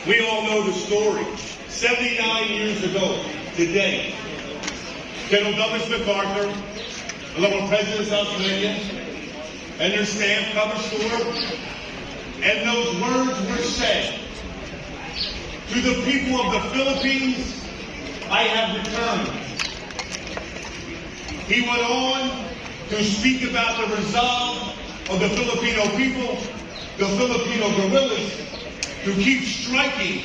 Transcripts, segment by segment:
We all know the story. 79 years ago today, General Douglas MacArthur, along with President Salzman, and their staff covered store, and those words were said, "To the people of the Philippines, I have returned." He went on to speak about the resolve of the Filipino people, the Filipino guerrillas, to keep striking.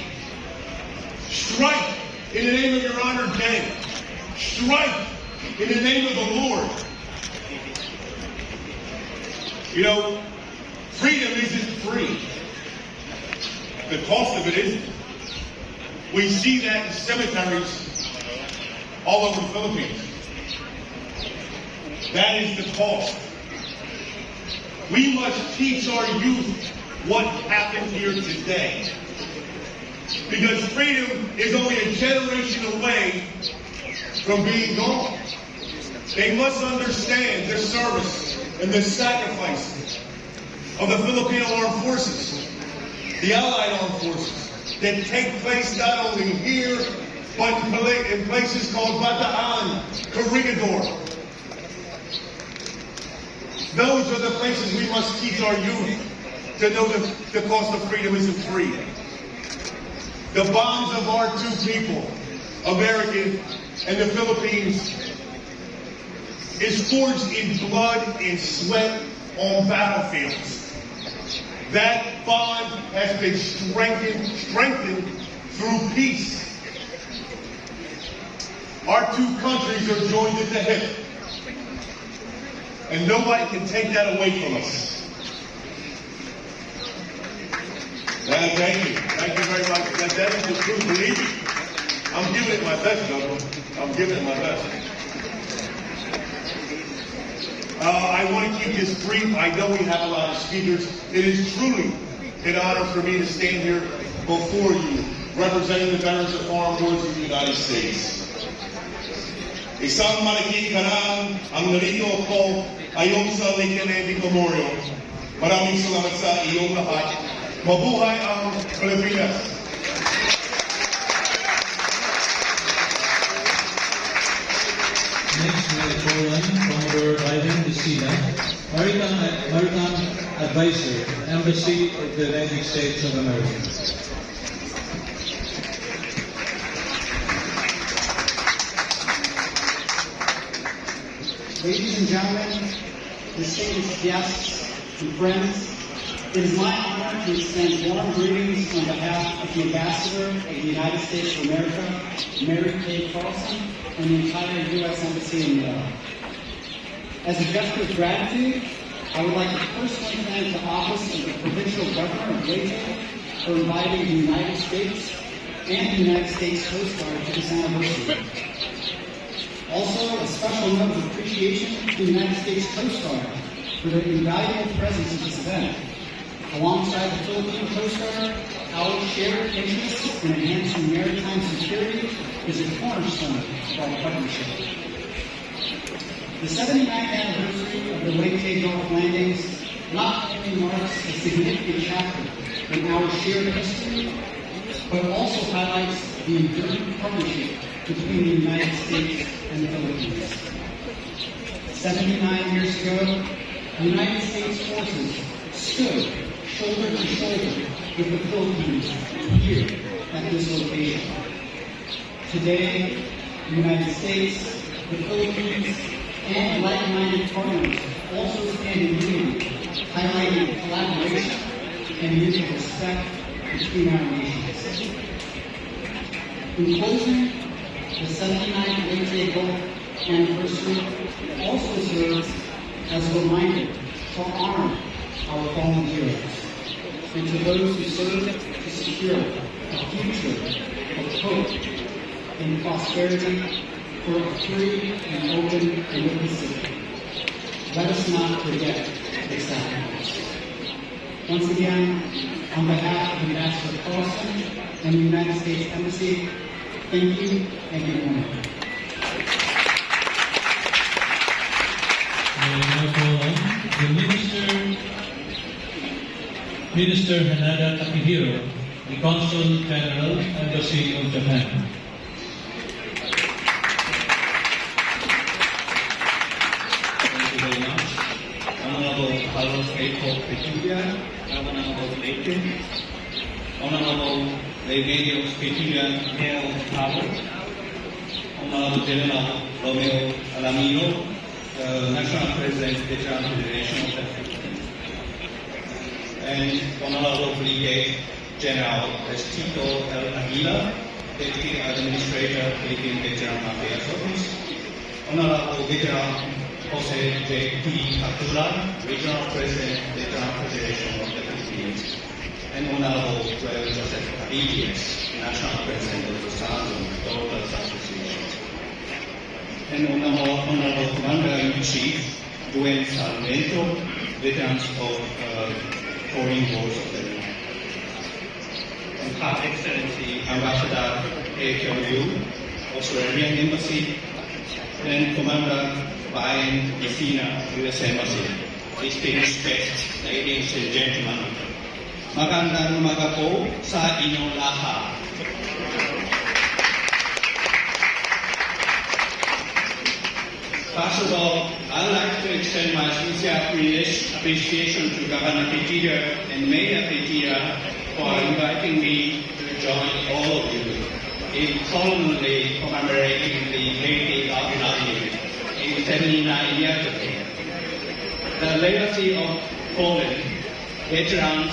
Strike in the name of your honored name. Strike in the name of the Lord. You know, freedom isn't free. The cost of it isn't. We see that in cemeteries all over the Philippines. That is the cost. We must teach our youth what happened here today. Because freedom is only a generation away from being gone. They must understand the service and the sacrifice of the Filipino armed forces, the Allied armed forces, that take place not only here, but in places called Bataan, Corregidor. Those are the places we must teach our youth to know that the cost of freedom isn't free. The bonds of our two people, American and the Philippines, is forged in blood and sweat on battlefields. That bond has been strengthened through peace. Our two countries are joined at the hip, and nobody can take that away from us. Thank you. Thank you very much. That is the truth. Believe me. I'm giving it my best, Governor. I'm giving it my best. I want to keep this brief. I know we have a lot of speakers. It is truly an honor for me to stand here before you, representing the veterans of foreign wars in the United States. Isang malaking karang ang narito ako ayon sa Lincoln Memorial. Maraming salamat sa iyong lahat. Mabuhay ang Pilipinas! Next, we have Poland, Commodore Ivan Desina, Maritime Advisor, Embassy of the United States of America. Ladies and gentlemen, distinguished guests and friends, it is my honor to extend warm greetings on behalf of the Ambassador of the United States of America, Mary Kay Carlson, and the entire U.S. Embassy in New York. As a gesture of gratitude, I would like to personally thank the Office of the Provincial Governor of Leyte for inviting the United States and the United States Coast Guard to this anniversary. Also, a special note of appreciation to the United States Coast Guard for their invaluable presence at this event. Alongside the Philippine Coast Guard, our shared interest in enhancing maritime security is a cornerstone of our partnership. The 79th anniversary of the Leyte Gulf landings not only marks a significant chapter in our shared history, but also highlights the enduring partnership between the United States and the Philippines. 79 years ago, the United States forces stood shoulder to shoulder with the Philippines here at this location. Today, the United States, the Philippines, and like-minded partners also stand in unity, highlighting collaboration and mutual respect between our nations. In closing, the 79th Leyte Gulf anniversary also serves as a reminder to honor our fallen heroes and to those who serve to secure a future of hope and prosperity for a free and open Pacific. Let us not forget their sacrifice. Once again, on behalf of Ambassador Carlson and the United States Embassy, thank you and good morning. The Minister Hanada Takehiro the Consul General, Embassy of Japan. Thank you very much. Honorable Carlos A. Petulia, Governor of Leyte, Honorable Remedios Petulia, Mayor of Cabo, Honorable General Romeo Alamino, National President, Veteran Federation of Africa, and Honorable Brigadier General Estito El Aguila, Deputy Administrator, Philippine Veteran Affairs Office, Honorable Veteran Jose J. P. Abdullah, Regional President, Veteran Federation of the Philippines, and Honorable Joel Joseph Cabillas, National President of the Southern Daughters Association, and Honorable Commander-in-Chief Dwayne Sarmiento, Veterans of Foreign Wars of the United States, and Her Excellency Ambassador A. Liu, Australian Embassy, and Commander Brian Messina, U.S. Embassy. Distinguished guests, ladies and gentlemen, magandang umaga po sa inyong lahat. First of all, I'd like to extend my sincere appreciation to Governor Petulia and Mayor Petulia for inviting me to join all of you in solemnly commemorating the heritage of United in 79 years ago. The legacy of fallen veterans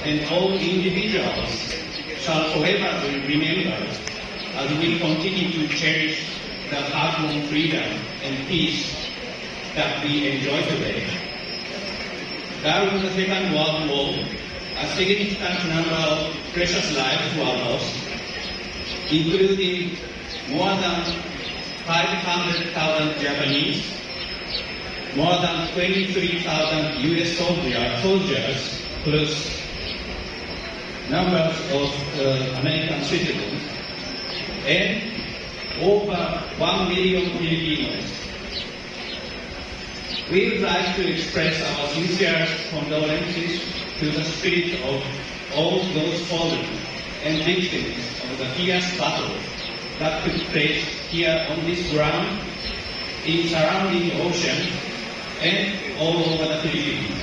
and all individuals shall forever be remembered as we continue to cherish the hard-won freedom and peace that we enjoy today. During the Second World War, a significant number of precious lives were lost, including more than 500,000 Japanese, more than 23,000 U.S. soldiers, plus numbers of American citizens, and over 1 million Filipinos. We would like to express our sincere condolences to the spirit of all those fallen and victims of the fierce battle that took place here on this ground, in surrounding ocean, and all over the Philippines.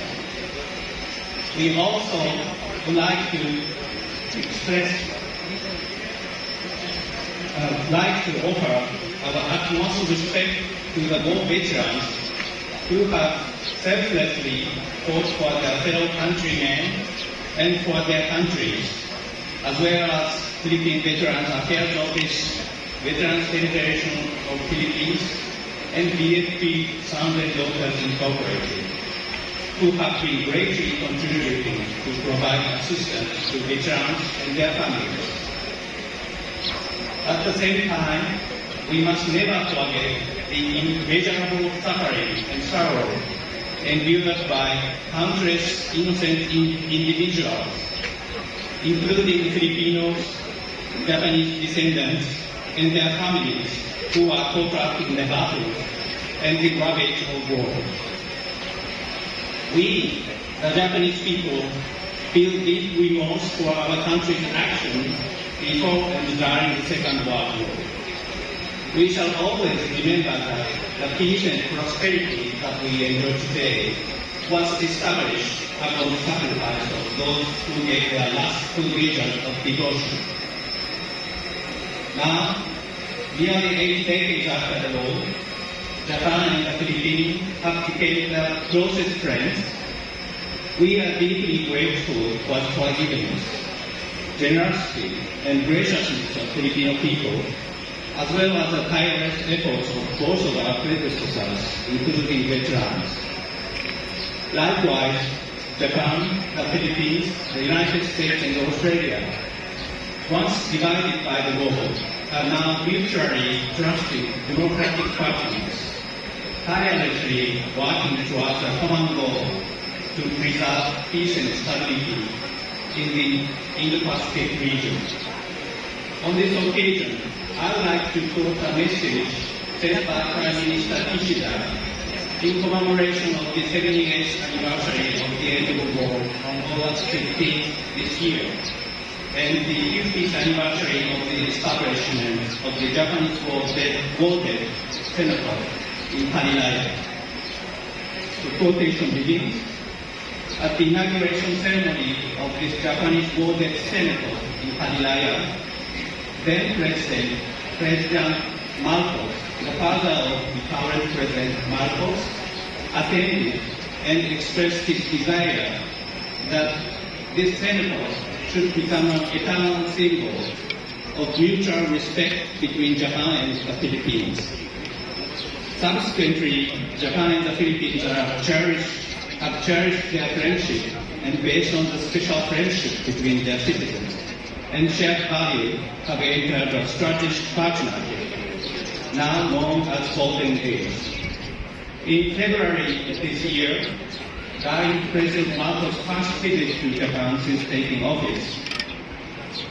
We also would like to offer our utmost respect to the war veterans who have selflessly fought for their fellow countrymen and for their countries, as well as Philippine Veterans Affairs Office, Veterans Federation of Philippines, and BFP Sons and Daughters Incorporated, who have been greatly contributing to provide assistance to veterans and their families. At the same time, we must never forget the immeasurable suffering and sorrow endured by countless innocent individuals, including Filipinos, Japanese descendants, and their families who are caught up in the battle and the ravage of war. We, the Japanese people, feel deep remorse for our country's actions before and during the Second World War. We shall always remember that the peace and prosperity that we enjoy today was established upon the sacrifice of those who gave their last full vision of devotion. Now, nearly 8 decades after the war, Japan and the Philippines have become the closest friends. We are deeply grateful for the forgiveness, generosity, and graciousness of Filipino people, as well as the tireless efforts of both of our predecessors, including veterans. Likewise, Japan, the Philippines, the United States, and Australia, once divided by the war, are now mutually trusted democratic partners, tirelessly working towards a common goal to preserve peace and stability in the Indo-Pacific region. On this occasion, I would like to quote a message sent by Prime Minister Kishida in commemoration of the 78th anniversary of the end of the war on August 15th this year. and the 50th anniversary of the establishment of the Japanese voted senator in Hanilaya. The quotation begins. At the inauguration ceremony of this Japanese voted senator in Hanilaya, then President Marcos, the father of the current President Marcos, attended and expressed his desire that this senator should become an eternal symbol of mutual respect between Japan and the Philippines. Subsequently, Japan and the Philippines have cherished their friendship, and based on the special friendship between their citizens and shared value, have entered a strategic partnership, now known as Golden Age. In February of this year, during President Marcos' first visit to Japan since taking office,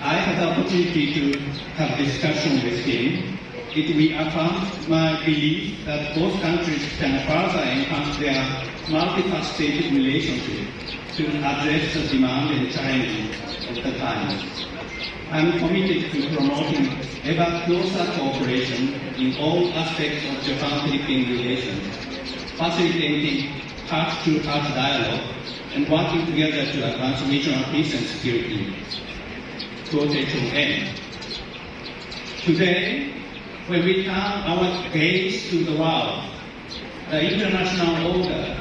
I had the opportunity to have discussion with him. It reaffirmed my belief that both countries can further enhance their multifaceted relationship to address the demand and challenges of the time. I am committed to promoting ever closer cooperation in all aspects of Japan-Philippine relations, facilitating heart-to-heart dialogue, and working together to advance regional peace and security. Quotation end. Today, when we turn our gaze to the world, the international order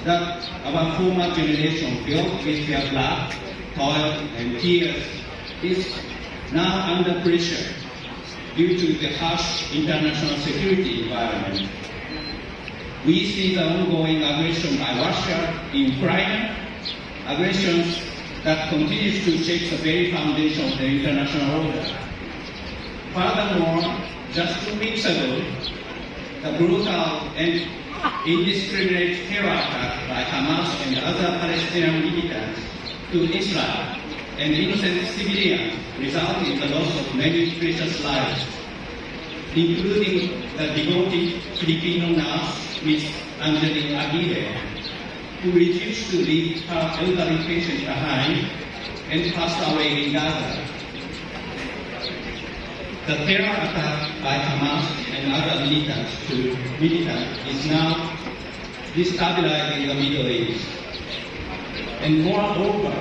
that our former generation built with their blood, toil, and tears is now under pressure due to the harsh international security environment. We see the ongoing aggression by Russia in Ukraine, aggressions that continues to shake the very foundation of the international order. Furthermore, just 2 weeks ago, the brutal and indiscriminate terror attack by Hamas and other Palestinian militants to Israel and innocent civilians resulted in the loss of many precious lives, including the devoted Filipino nurse Ms. Angeline Aguirre, who refused to leave her elderly patient behind and passed away in Gaza. The terror attack by Hamas and other militants is now destabilizing the Middle East. And moreover,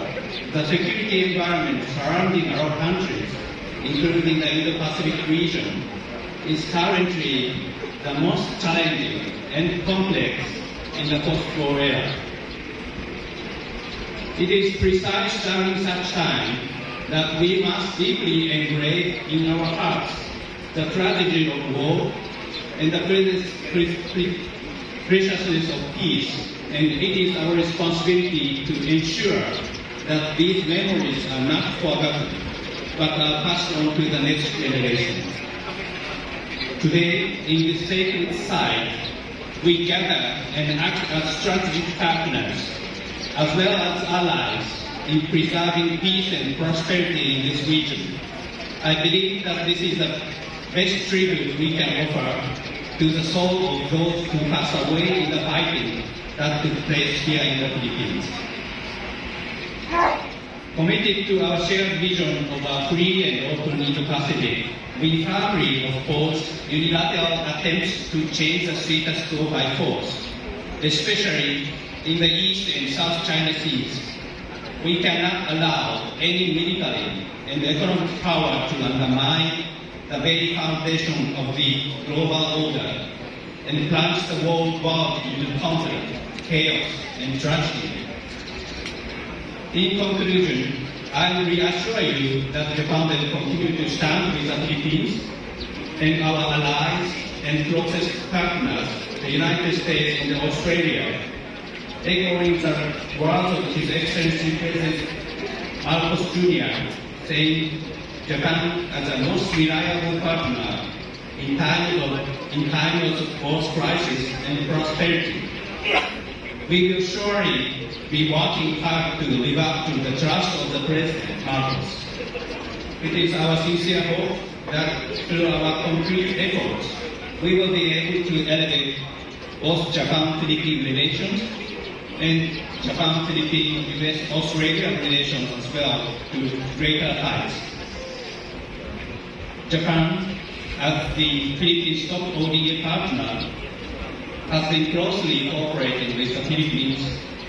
the security environment surrounding our countries, including the Indo-Pacific region, is currently the most challenging and complex in the post-war era. It is precise during such time that we must deeply engrave in our hearts the tragedy of war and the preciousness of peace, and it is our responsibility to ensure that these memories are not forgotten, but are passed on to the next generation. Today, in this sacred site, we gather and act as strategic partners, as well as allies, in preserving peace and prosperity in this region. I believe that this is the best tribute we can offer to the soul of those who passed away in the fighting that took place here in the Philippines. Committed to our shared vision of a free and open Indo-Pacific, we firmly oppose unilateral attempts to change the status quo by force, especially in the East and South China Seas. We cannot allow any military and economic power to undermine the very foundation of the global order and plunge the world into conflict, chaos, and tragedy. In conclusion, I will reassure you that Japan will continue to stand with the Philippines and our allies and closest partners, the United States and Australia, echoing the words of His Excellency President Marcos Jr., saying Japan as a most reliable partner in times of both crisis and prosperity. We will surely be working hard to live up to the trust of the President Marcos. It is our sincere hope that through our concrete efforts, we will be able to elevate both Japan-Philippine relations and Japan-Philippine, US-Australia relations as well to greater heights. Japan, as the Philippines' top ODA partner, has been closely cooperating with the Philippines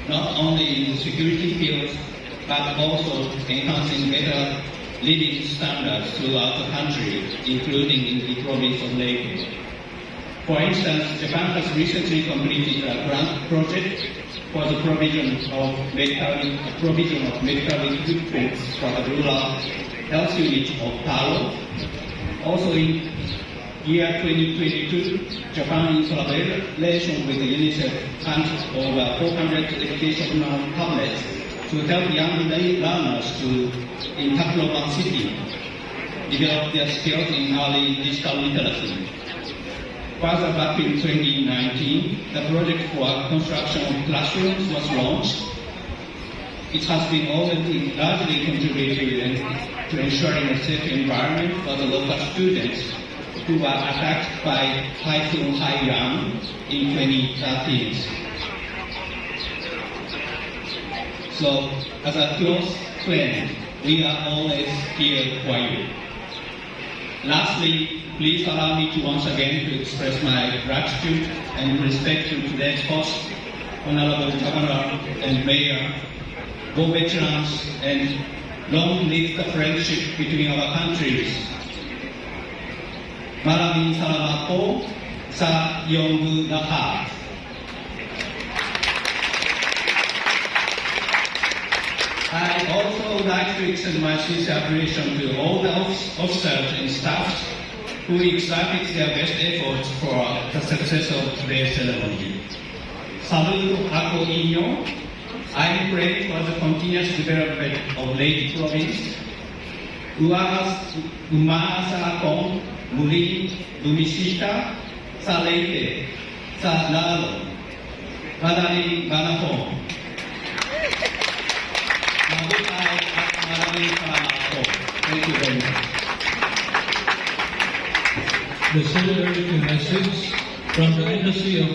not only in the security field but also enhancing better living standards throughout the country, including in the province of Leyte. For instance, Japan has recently completed a grant project for the provision of medical equipment for the rural health unit of Taro. Also in year 2022, Japan, in collaboration with the UNICEF, funds over 400 educational tablets to help young learners in Tacloban City develop their skills in early digital literacy. Further back in 2019, the project for construction of classrooms was launched. It has been already largely contributed to ensuring a safe environment for the local students who were attacked by Typhoon Haiyan in 2013. So, as a close friend, we are always here for you. Lastly, please allow me to once again to express my gratitude and respect to today's host, Honorable Governor and Mayor, both veterans, and long live the friendship between our countries. Maraming salamat po sa iyong lahat. I also would like to extend my sincere appreciation to all the officers and staff who exerted their best efforts for the success of today's ceremony. Saludo ako inyo. I pray for the continuous development of Leyte Province. Umaasa akong muling bumisita sa Leyte sa lalo madaling panahon. Mabuhay at maraming salamat po. Thank you very much. The celebratory message from the Embassy of